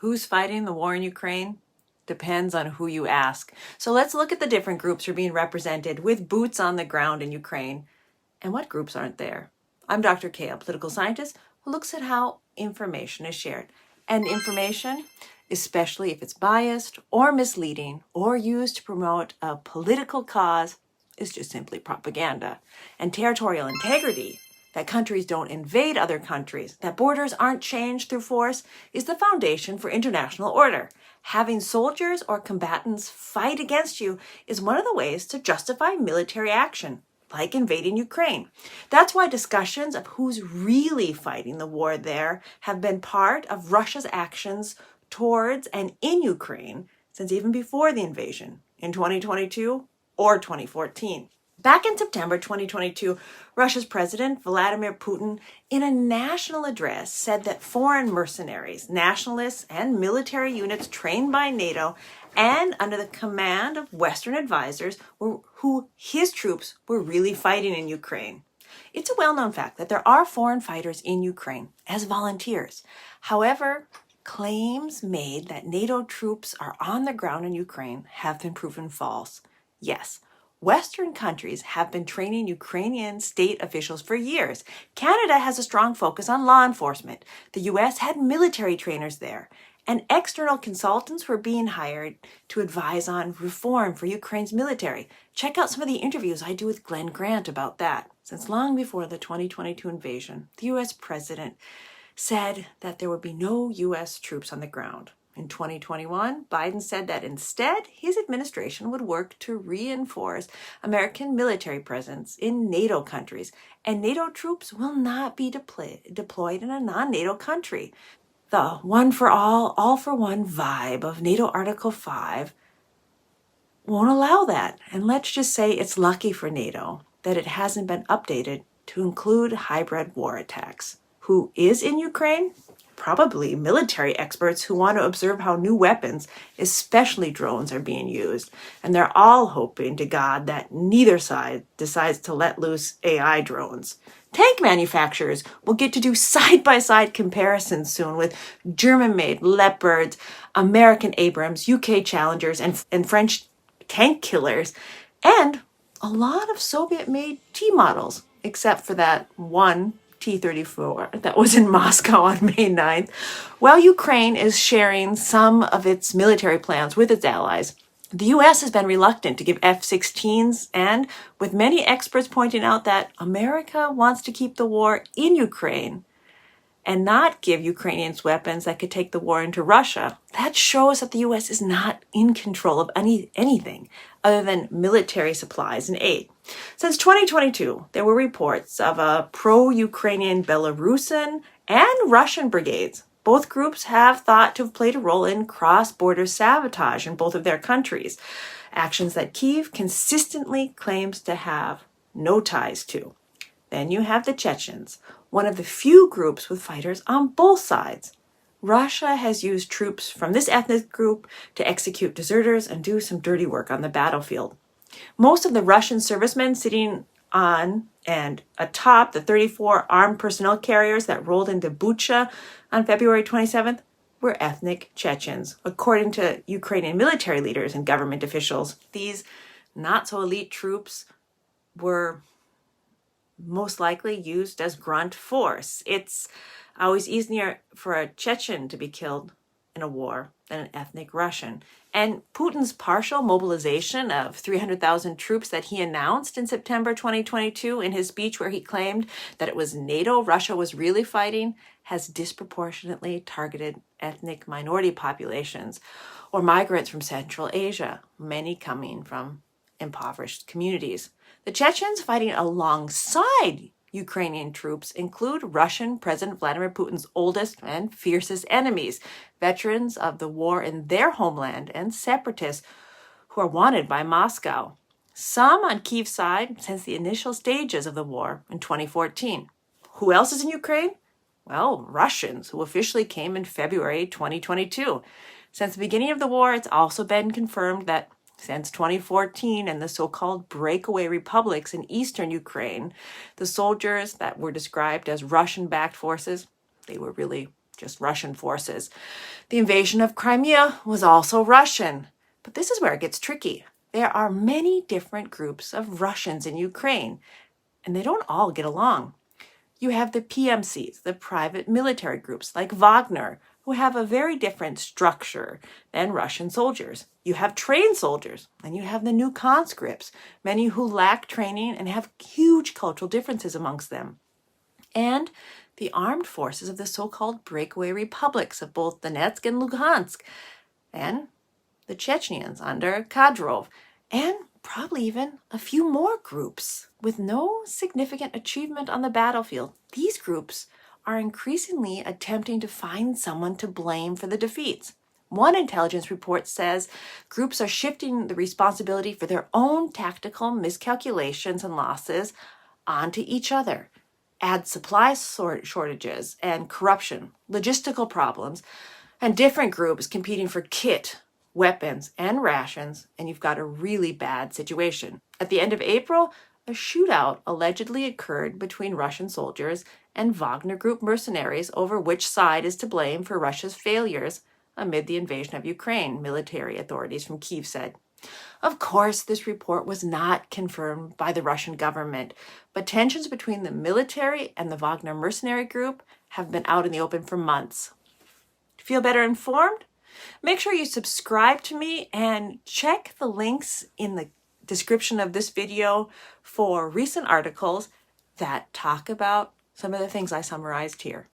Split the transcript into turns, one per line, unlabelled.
Who's fighting the war in Ukraine? Depends on who you ask. So let's look at the different groups who are being represented with boots on the ground in Ukraine and what groups aren't there. I'm Dr. Kay, a political scientist who looks at how information is shared. And information, especially if it's biased or misleading or used to promote a political cause, is just simply propaganda. And territorial integrity, that countries don't invade other countries, that borders aren't changed through force, is the foundation for international order. Having soldiers or combatants fight against you is one of the ways to justify military action, like invading Ukraine. That's why discussions of who's really fighting the war there have been part of Russia's actions towards and in Ukraine since even before the invasion in 2022 or 2014. Back in September 2022, Russia's President Vladimir Putin, in a national address, said that foreign mercenaries, nationalists, and military units trained by NATO and under the command of Western advisors were who his troops were really fighting in Ukraine. It's a well-known fact that there are foreign fighters in Ukraine as volunteers. However, claims made that NATO troops are on the ground in Ukraine have been proven false. Yes, Western countries have been training Ukrainian state officials for years. Canada has a strong focus on law enforcement. The US had military trainers there. And external consultants were being hired to advise on reform for Ukraine's military. Check out some of the interviews I do with Glenn Grant about that. Since long before the 2022 invasion, the US president said that there would be no US troops on the ground. In 2021, Biden said that instead, his administration would work to reinforce American military presence in NATO countries, and NATO troops will not be deployed in a non-NATO country. The one for all for one vibe of NATO Article 5 won't allow that. And let's just say it's lucky for NATO that it hasn't been updated to include hybrid war attacks. Who is in Ukraine? Probably military experts who want to observe how new weapons, especially drones, are being used. And they're all hoping to God that neither side decides to let loose AI drones. Tank manufacturers will get to do side-by-side comparisons soon with German-made Leopards, American Abrams, UK Challengers, and French tank killers, and a lot of Soviet-made T models, except for that one T-34 that was in Moscow on May 9th. While Ukraine is sharing some of its military plans with its allies, the U.S. has been reluctant to give F-16s, and with many experts pointing out that America wants to keep the war in Ukraine and not give Ukrainians weapons that could take the war into Russia, that shows that the U.S. is not in control of anything other than military supplies and aid. Since 2022, there were reports of a pro-Ukrainian Belarusian and Russian brigades. Both groups have thought to have played a role in cross-border sabotage in both of their countries, actions that Kyiv consistently claims to have no ties to. Then you have the Chechens, one of the few groups with fighters on both sides. Russia has used troops from this ethnic group to execute deserters and do some dirty work on the battlefield. Most of the Russian servicemen sitting on and atop the 34 armed personnel carriers that rolled into Bucha on February 27th were ethnic Chechens, according to Ukrainian military leaders and government officials. These not-so-elite troops were most likely used as grunt force. It's always easier for a Chechen to be killed in a war than an ethnic Russian. And Putin's partial mobilization of 300,000 troops that he announced in September 2022 in his speech where he claimed that it was NATO Russia was really fighting has disproportionately targeted ethnic minority populations or migrants from Central Asia, many coming from impoverished communities. The Chechens fighting alongside Ukrainian troops include Russian President Vladimir Putin's oldest and fiercest enemies, veterans of the war in their homeland, and separatists who are wanted by Moscow. Some on Kyiv's side since the initial stages of the war in 2014. Who else is in Ukraine? Well, Russians, who officially came in February 2022. Since the beginning of the war, it's also been confirmed that since 2014 and the so-called breakaway republics in eastern Ukraine, the soldiers that were described as Russian-backed forces, they were really just Russian forces. The invasion of Crimea was also Russian. But this is where it gets tricky. There are many different groups of Russians in Ukraine, and they don't all get along. You have the PMCs, the private military groups like Wagner, who have a very different structure than Russian soldiers. You have trained soldiers, and you have the new conscripts, many who lack training and have huge cultural differences amongst them. And the armed forces of the so-called breakaway republics of both Donetsk and Luhansk, and the Chechens under Kadyrov, and probably even a few more groups with no significant achievement on the battlefield. These groups are increasingly attempting to find someone to blame for the defeats. One intelligence report says groups are shifting the responsibility for their own tactical miscalculations and losses onto each other. Add supply shortages and corruption, logistical problems, and different groups competing for kit, weapons, and rations, and you've got a really bad situation. At the end of April, a shootout allegedly occurred between Russian soldiers and Wagner Group mercenaries over which side is to blame for Russia's failures amid the invasion of Ukraine, military authorities from Kyiv said. Of course, this report was not confirmed by the Russian government, but tensions between the military and the Wagner mercenary group have been out in the open for months. Feel better informed? Make sure you subscribe to me and check the links in the description of this video for recent articles that talk about some of the things I summarized here.